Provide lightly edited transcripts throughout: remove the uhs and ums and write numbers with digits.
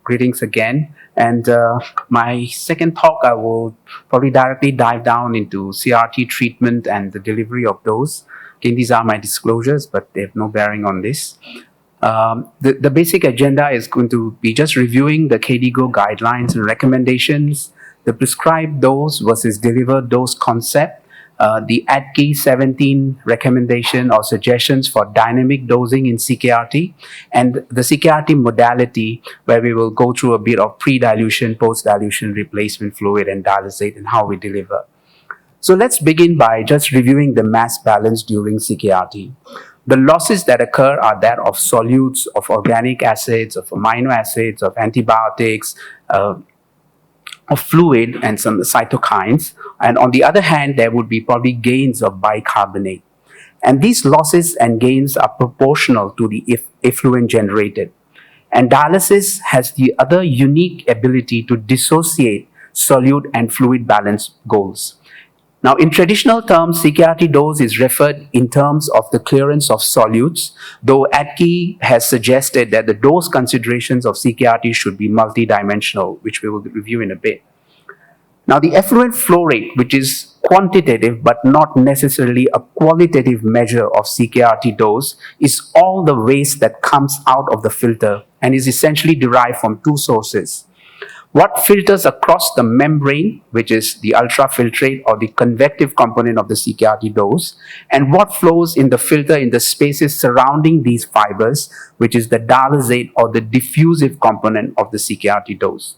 Greetings again. And my second talk, I will probably directly dive down into CRT treatment and the delivery of those. Again, these are my disclosures, but they have no bearing on this. The basic agenda is going to be just reviewing the KDIGO guidelines and recommendations, the prescribed dose versus delivered dose concept, the AKI 17 recommendation or suggestions for dynamic dosing in CKRT, and the CKRT modality, where we will go through a bit of pre-dilution, post-dilution replacement fluid and dialysate and how we deliver. So let's begin by just reviewing the mass balance during CKRT. The losses that occur are that of solutes, of organic acids, of amino acids, of antibiotics, of fluid and some cytokines. And on the other hand, there would be probably gains of bicarbonate. And these losses and gains are proportional to the effluent generated. And dialysis has the other unique ability to dissociate solute and fluid balance goals. Now, in traditional terms, CKRT dose is referred in terms of the clearance of solutes, though AKI has suggested that the dose considerations of CKRT should be multidimensional, which we will review in a bit. Now, the effluent flow rate, which is quantitative but not necessarily a qualitative measure of CKRT dose, is all the waste that comes out of the filter and is essentially derived from two sources. What filters across the membrane, which is the ultrafiltrate or the convective component of the CKRT dose, and what flows in the filter in the spaces surrounding these fibers, which is the dialysate or the diffusive component of the CKRT dose.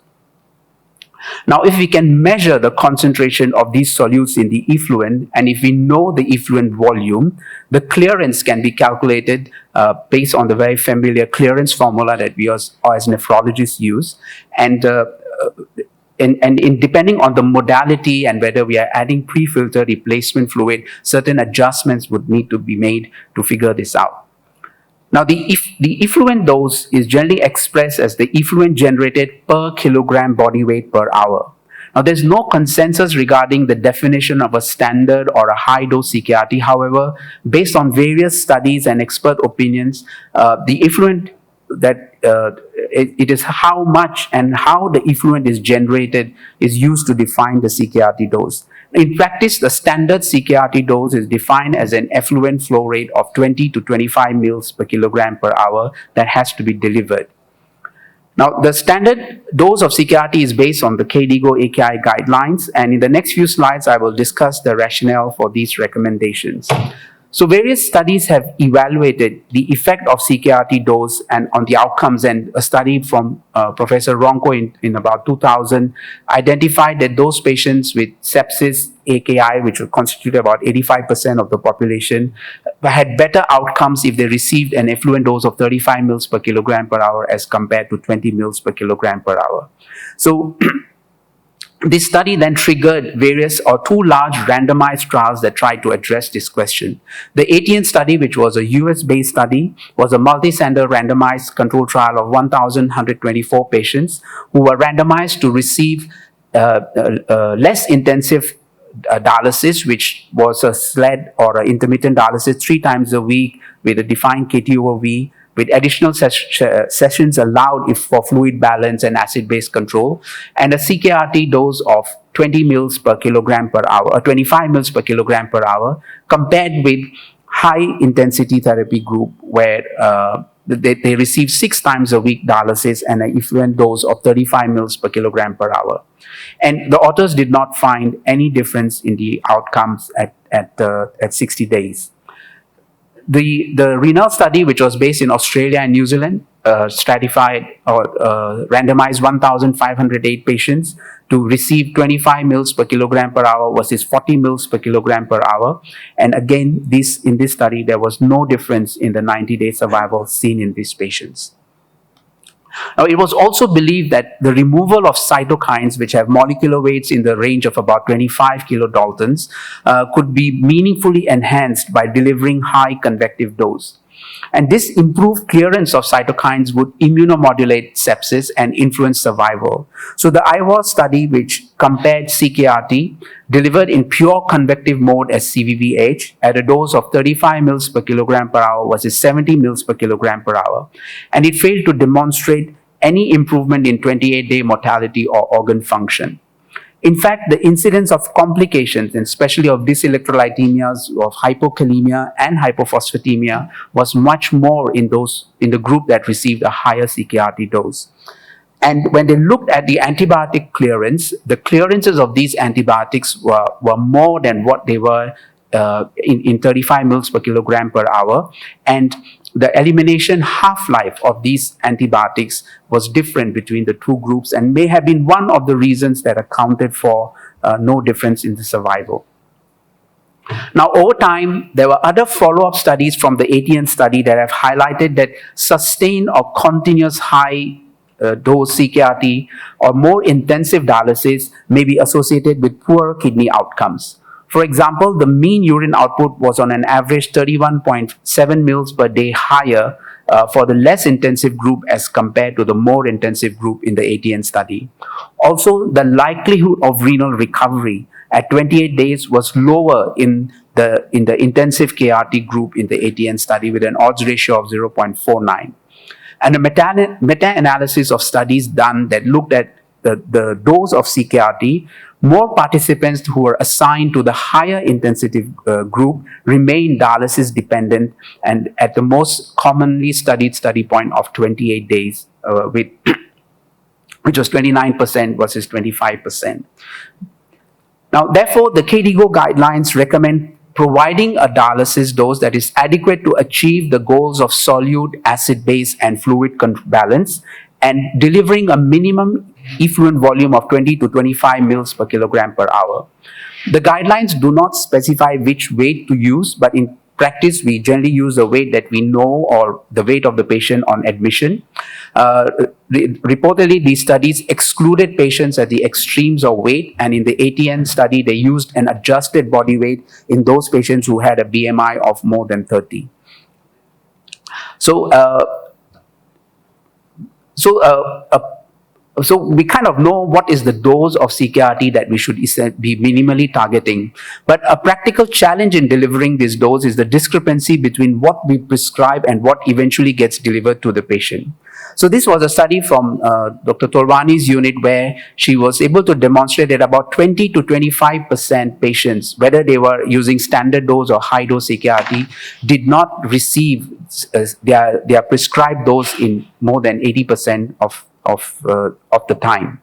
Now, if we can measure the concentration of these solutes in the effluent, and if we know the effluent volume, the clearance can be calculated based on the very familiar clearance formula that we as nephrologists use. And depending on the modality and whether we are adding pre-filter replacement fluid, certain adjustments would need to be made to figure this out. Now, the effluent dose is generally expressed as the effluent generated per kilogram body weight per hour. Now, there's no consensus regarding the definition of a standard or a high-dose CKRT. However, based on various studies and expert opinions, the effluent that it is how much and how the effluent is generated is used to define the CKRT dose. In practice, the standard CKRT dose is defined as an effluent flow rate of 20 to 25 mils per kilogram per hour that has to be delivered. Now, the standard dose of CKRT is based on the KDIGO AKI guidelines, and in the next few slides, I will discuss the rationale for these recommendations. So various studies have evaluated the effect of CKRT dose and on the outcomes, and a study from Professor Ronco in about 2000 identified that those patients with sepsis AKI, which would constitute about 85% of the population, had better outcomes if they received an effluent dose of 35 mils per kilogram per hour as compared to 20 mils per kilogram per hour. So this study then triggered various or two large randomized trials that tried to address this question. The ATN study, which was a US-based study, was a multi-center randomized control trial of 1,124 patients who were randomized to receive less intensive dialysis, which was a SLED or an intermittent dialysis 3 times a week with a defined KT/V, with additional sessions allowed for fluid balance and acid-base control, and a CKRT dose of 20 mils per kilogram per hour, or 25 mils per kilogram per hour, compared with high-intensity therapy group where they received 6 times a week dialysis and an effluent dose of 35 mils per kilogram per hour. And the authors did not find any difference in the outcomes at 60 days. The renal study, which was based in Australia and New Zealand, stratified or randomized 1,508 patients to receive 25 mils per kilogram per hour versus 40 mils per kilogram per hour. And again, in this study, there was no difference in the 90-day survival seen in these patients. Now, it was also believed that the removal of cytokines, which have molecular weights in the range of about 25 kilodaltons, could be meaningfully enhanced by delivering high convective dose. And this improved clearance of cytokines would immunomodulate sepsis and influence survival. So the IWAS study, which compared CKRT delivered in pure convective mode as CVVH at a dose of 35 mils per kilogram per hour versus 70 mils per kilogram per hour. And it failed to demonstrate any improvement in 28-day mortality or organ function. In fact, the incidence of complications, and especially of dyselectrolytemias, of hypokalemia and hypophosphatemia, was much more in the group that received a higher CKRT dose. And when they looked at the antibiotic clearance, the clearances of these antibiotics were more than what they were in 35 mils per kilogram per hour. And the elimination half-life of these antibiotics was different between the two groups and may have been one of the reasons that accounted for no difference in the survival. Now, over time, there were other follow-up studies from the ATN study that have highlighted that sustained or continuous high dose CKRT or more intensive dialysis may be associated with poor kidney outcomes. For example, the mean urine output was on an average 31.7 mils per day higher for the less intensive group as compared to the more intensive group in the ATN study. Also, the likelihood of renal recovery at 28 days was lower in the intensive KRT group in the ATN study with an odds ratio of 0.49. And a meta-analysis of studies done that looked at the dose of CKRT, more participants who were assigned to the higher intensity group remained dialysis dependent and at the most commonly studied study point of 28 days, which was 29% versus 25%. Now, therefore, the KDIGO guidelines recommend providing a dialysis dose that is adequate to achieve the goals of solute, acid-base, and fluid balance, and delivering a minimum effluent volume of 20 to 25 mils per kilogram per hour. The guidelines do not specify which weight to use, but in practice, we generally use the weight that we know or the weight of the patient on admission. Reportedly, these studies excluded patients at the extremes of weight, and in the ATN study, they used an adjusted body weight in those patients who had a BMI of more than 30. So we kind of know what is the dose of CKRT that we should be minimally targeting. But a practical challenge in delivering this dose is the discrepancy between what we prescribe and what eventually gets delivered to the patient. So this was a study from Dr. Tolwani's unit where she was able to demonstrate that about 20 to 25% patients, whether they were using standard dose or high dose CKRT, did not receive their prescribed dose in more than 80% of the time.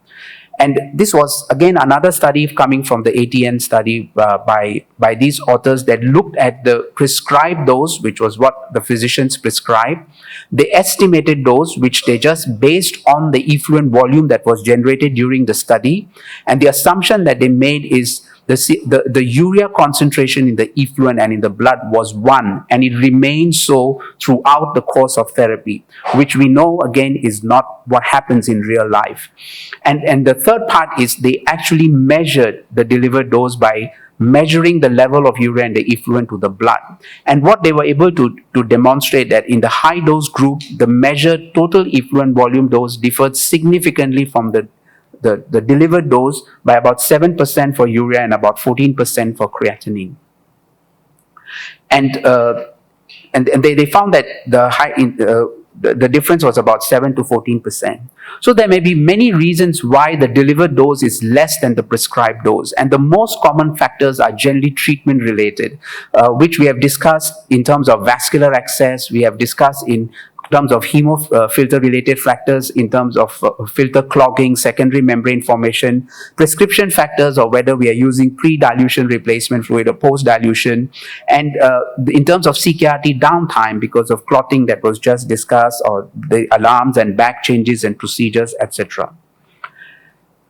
And this was, again, another study coming from the ATN study by these authors that looked at the prescribed dose, which was what the physicians prescribed, the estimated dose, which they just based on the effluent volume that was generated during the study, and the assumption that they made is the urea concentration in the effluent and in the blood was 1, and it remained so throughout the course of therapy, which we know, again, is not what happens in real life. And the third part is they actually measured the delivered dose by measuring the level of urea and the effluent to the blood. And what they were able to demonstrate that in the high dose group, the measured total effluent volume dose differed significantly from the delivered dose by about 7% for urea and about 14% for creatinine. And they found that the difference was about 7 to 14%. So there may be many reasons why the delivered dose is less than the prescribed dose. And the most common factors are generally treatment related, which we have discussed in terms of vascular access, we have discussed in terms of filter related factors, in terms of filter clogging, secondary membrane formation, prescription factors, or whether we are using pre-dilution replacement fluid or post-dilution, and in terms of CKRT downtime because of clotting that was just discussed, or the alarms and back changes and procedures, etc.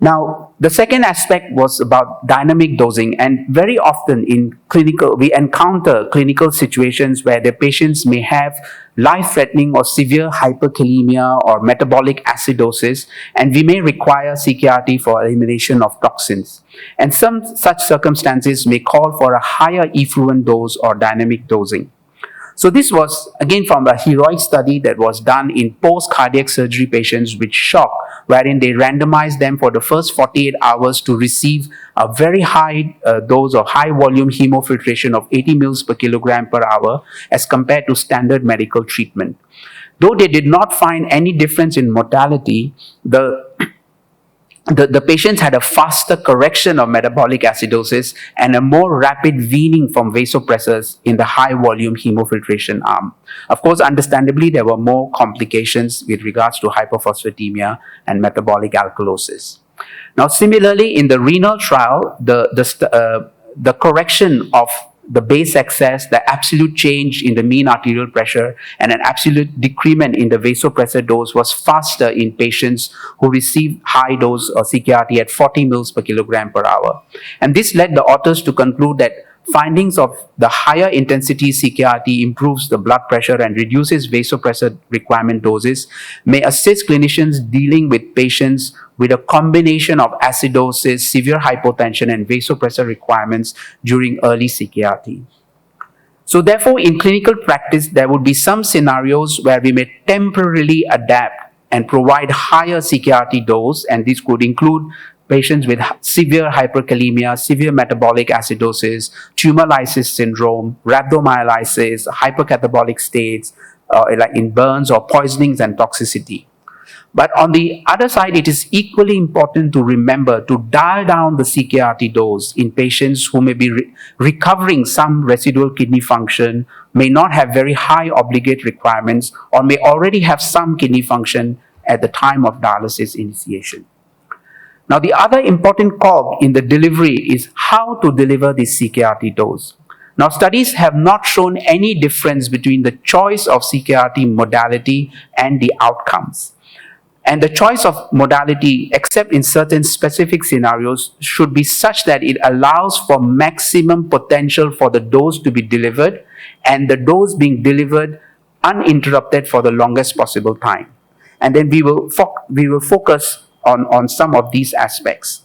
Now, the second aspect was about dynamic dosing, and very often in clinical, we encounter clinical situations where the patients may have life-threatening or severe hyperkalemia or metabolic acidosis, and we may require CKRT for elimination of toxins. And some such circumstances may call for a higher effluent dose or dynamic dosing. So this was, again, from a heroic study that was done in post-cardiac surgery patients with shock, wherein they randomized them for the first 48 hours to receive a very high dose of high-volume hemofiltration of 80 mils per kilogram per hour as compared to standard medical treatment. Though they did not find any difference in mortality, the patients had a faster correction of metabolic acidosis and a more rapid weaning from vasopressors in the high volume hemofiltration arm. Of course, understandably, there were more complications with regards to hyperphosphatemia and metabolic alkalosis. Now, similarly, in the renal trial, the correction of the base excess, the absolute change in the mean arterial pressure, and an absolute decrement in the vasopressor dose was faster in patients who received high dose or CKRT at 40 mils per kilogram per hour. And this led the authors to conclude that findings of the higher intensity CKRT improves the blood pressure and reduces vasopressor requirement doses may assist clinicians dealing with patients with a combination of acidosis, severe hypotension, and vasopressor requirements during early CKRT. So therefore, in clinical practice, there would be some scenarios where we may temporarily adapt and provide higher CKRT dose, and this could include patients with severe hyperkalemia, severe metabolic acidosis, tumor lysis syndrome, rhabdomyolysis, hypercatabolic states, like in burns or poisonings and toxicity. But on the other side, it is equally important to remember to dial down the CKRT dose in patients who may be recovering some residual kidney function, may not have very high obligate requirements, or may already have some kidney function at the time of dialysis initiation. Now, the other important cog in the delivery is how to deliver this CKRT dose. Now, studies have not shown any difference between the choice of CKRT modality and the outcomes. And the choice of modality, except in certain specific scenarios, should be such that it allows for maximum potential for the dose to be delivered and the dose being delivered uninterrupted for the longest possible time. And then we will focus on some of these aspects.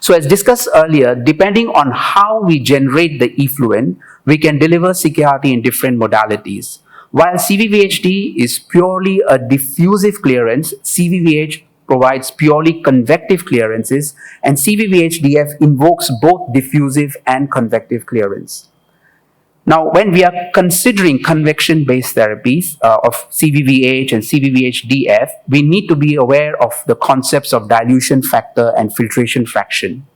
So as discussed earlier, depending on how we generate the effluent, we can deliver CKRT in different modalities. While CVVHD is purely a diffusive clearance, CVVH provides purely convective clearances, and CVVHDF invokes both diffusive and convective clearance. Now, when we are considering convection-based therapies of CVVH and CVVHDF, we need to be aware of the concepts of dilution factor and filtration fraction.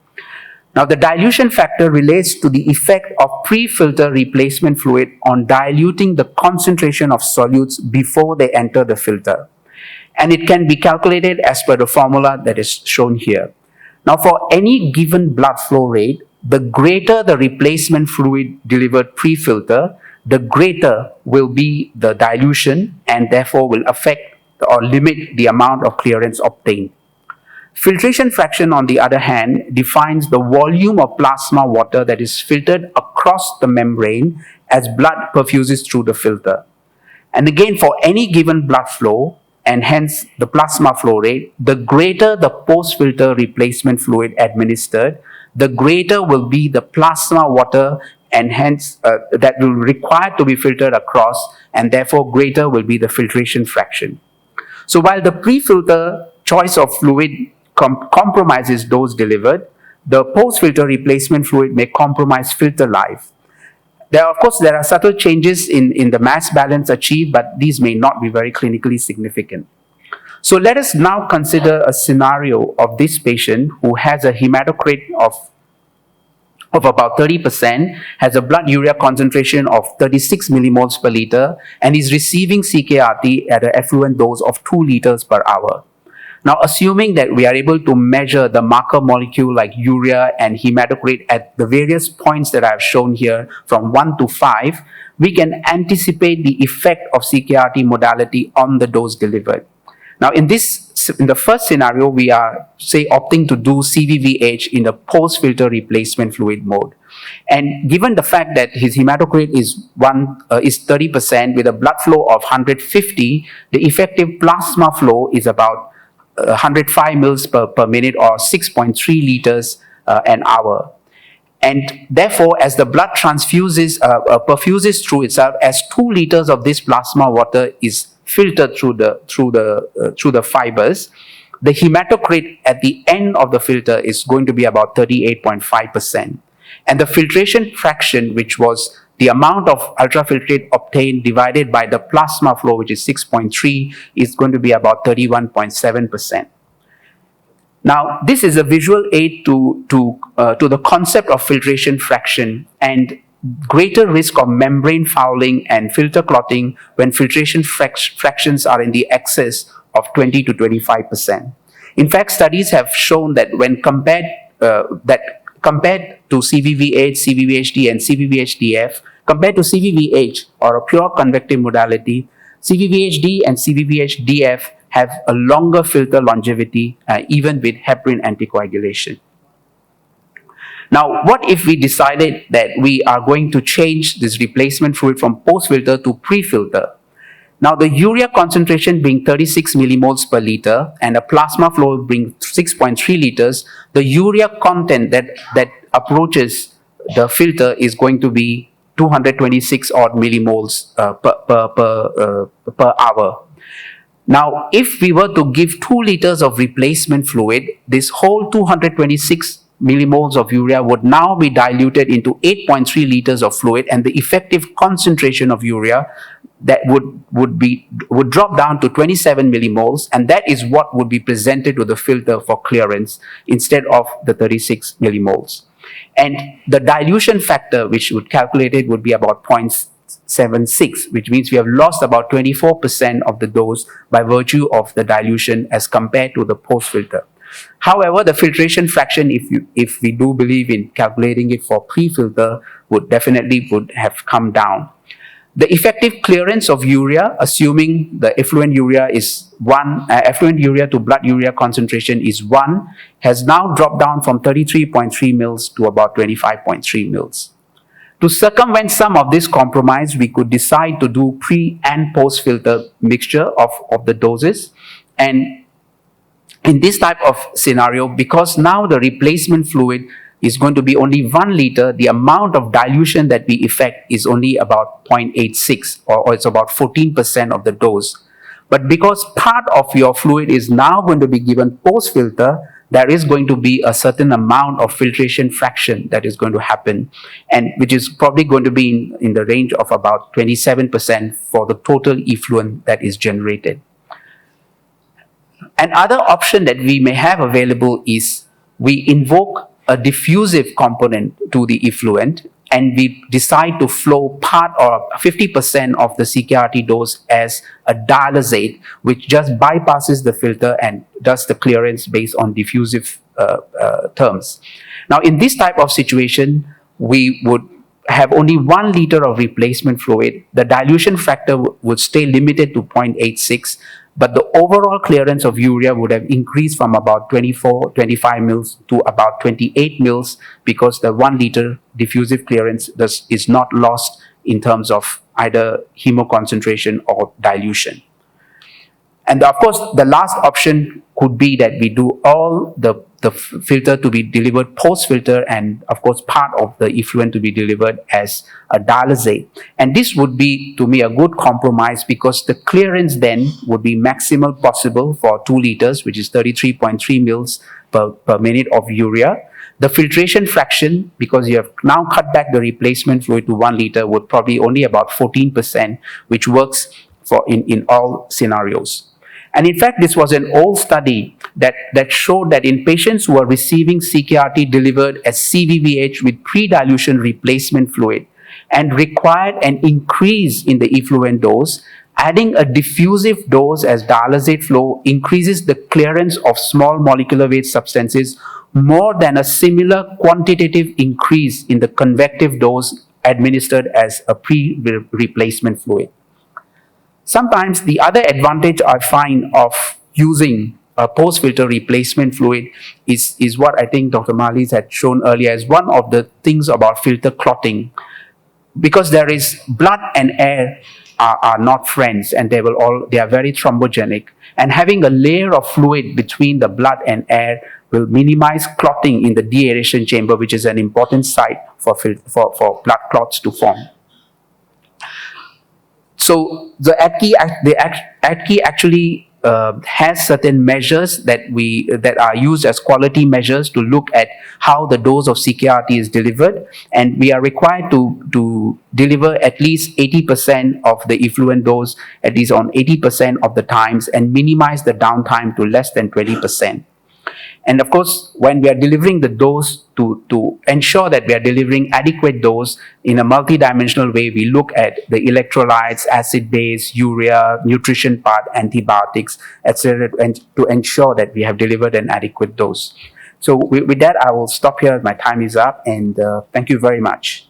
Now, the dilution factor relates to the effect of pre-filter replacement fluid on diluting the concentration of solutes before they enter the filter. And it can be calculated as per the formula that is shown here. Now, for any given blood flow rate, the greater the replacement fluid delivered pre-filter, the greater will be the dilution and therefore will affect or limit the amount of clearance obtained. Filtration fraction, on the other hand, defines the volume of plasma water that is filtered across the membrane as blood perfuses through the filter. And again, for any given blood flow, and hence the plasma flow rate, the greater the post-filter replacement fluid administered, the greater will be the plasma water and hence that will require to be filtered across, and therefore greater will be the filtration fraction. So while the pre-filter choice of fluid compromises dose delivered, the post-filter replacement fluid may compromise filter life. There are subtle changes in the mass balance achieved, but these may not be very clinically significant. So let us now consider a scenario of this patient who has a hematocrit of about 30%, has a blood urea concentration of 36 millimoles per liter, and is receiving CKRT at an effluent dose of 2 liters per hour. Now, assuming that we are able to measure the marker molecule like urea and hematocrit at the various points that I have shown here from 1 to 5, we can anticipate the effect of CKRT modality on the dose delivered. Now, in the first scenario, we are, say, opting to do CVVH in the post-filter replacement fluid mode. And given the fact that his hematocrit is 30% with a blood flow of 150, the effective plasma flow is about 105 mils per minute or 6.3 liters an hour. And therefore, as the blood perfuses through itself, as 2 liters of this plasma water is filtered through the fibers, the hematocrit at the end of the filter is going to be about 38.5%. And the filtration fraction, which was the amount of ultrafiltrate obtained divided by the plasma flow, which is 6.3, is going to be about 31.7%. Now, this is a visual aid to the concept of filtration fraction and greater risk of membrane fouling and filter clotting when filtration fractions are in the excess of 20 to 25%. In fact, studies have shown that when compared to CVVH, CVVHD, and CVVHDF, compared to CVVH or a pure convective modality, CVVHD and CVVHDF have a longer filter longevity, even with heparin anticoagulation. Now, what if we decided that we are going to change this replacement fluid from post-filter to pre-filter? Now, the urea concentration being 36 millimoles per liter and a plasma flow being 6.3 liters, the urea content that approaches the filter is going to be 226 odd millimoles per hour. Now, if we were to give 2 liters of replacement fluid, this whole 226 millimoles of urea would now be diluted into 8.3 liters of fluid, and the effective concentration of urea that would drop down to 27 millimoles, and that is what would be presented to the filter for clearance instead of the 36 millimoles. And the dilution factor, which would calculate it, would be about 0.76, which means we have lost about 24% of the dose by virtue of the dilution as compared to the post-filter. However, the filtration fraction, if we do believe in calculating it for pre-filter, would have come down. The effective clearance of urea, assuming the effluent urea is effluent urea to blood urea concentration is 1, has now dropped down from 33.3 mils to about 25.3 mils. To circumvent some of this compromise, we could decide to do pre and post-filter mixture of the doses. And in this type of scenario, because now the replacement fluid is going to be only 1 liter, the amount of dilution that we effect is only about 0.86, or it's about 14% of the dose. But because part of your fluid is now going to be given post-filter, there is going to be a certain amount of filtration fraction that is going to happen, and which is probably going to be in the range of about 27% for the total effluent that is generated. Another option that we may have available is we invoke a diffusive component to the effluent, and we decide to flow part or 50% of the CKRT dose as a dialysate, which just bypasses the filter and does the clearance based on diffusive terms. Now, in this type of situation, we would have only 1 liter of replacement fluid. The dilution factor would stay limited to 0.86, but the overall clearance of urea would have increased from about 25 mils to about 28 mils, because the 1 liter diffusive clearance is not lost in terms of either hemoconcentration or dilution. And of course, the last option could be that we do all the filter to be delivered post-filter, and of course part of the effluent to be delivered as a dialysate. And this would be, to me, a good compromise, because the clearance then would be maximal possible for 2 liters, which is 33.3 mils per minute of urea. The filtration fraction, because you have now cut back the replacement fluid to 1 liter, would probably only about 14%, which works for in all scenarios. And in fact, this was an old study that showed that in patients who are receiving CKRT delivered as CVVH with pre-dilution replacement fluid and required an increase in the effluent dose, adding a diffusive dose as dialysate flow increases the clearance of small molecular weight substances more than a similar quantitative increase in the convective dose administered as a pre-replacement fluid. Sometimes the other advantage I find of using a post-filter replacement fluid is what I think Dr. Marlies had shown earlier as one of the things about filter clotting. Because there is blood and air are not friends, and they are very thrombogenic. And having a layer of fluid between the blood and air will minimize clotting in the deaeration chamber, which is an important site for blood clots to form. So the AKI actually has certain measures that are used as quality measures to look at how the dose of CKRT is delivered, and we are required to deliver at least 80% of the effluent dose at least on 80% of the times, and minimize the downtime to less than 20%. And of course, when we are delivering the dose, to ensure that we are delivering adequate dose in a multidimensional way, we look at the electrolytes, acid base, urea, nutrition part, antibiotics, etc., and to ensure that we have delivered an adequate dose. So with that, I will stop here. My time is up, and thank you very much.